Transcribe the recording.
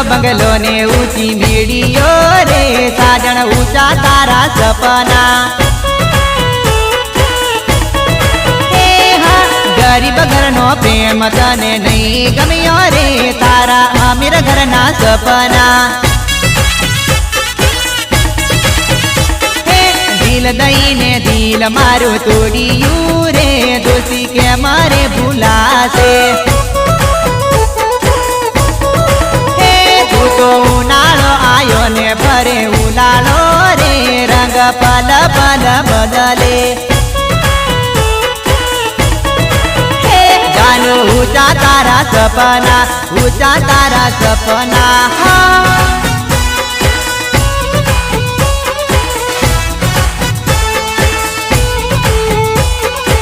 બંગલો ને ઊંચી મેડીઓ રે સાજણ ઊંચા તારા સપના गरीब घर नो प्रेम तने नहीं गम्यो रे तारा अमीर घर ना सपना दिल दई ने दिल मारो तोड़ियू रे दोषी के मारे भूला से तू तो उनाळो आयो ने भरे उलालो रे रंग पल पल बदले ऊंचा तारा सपना ऊंचा तारा सपना हाँ।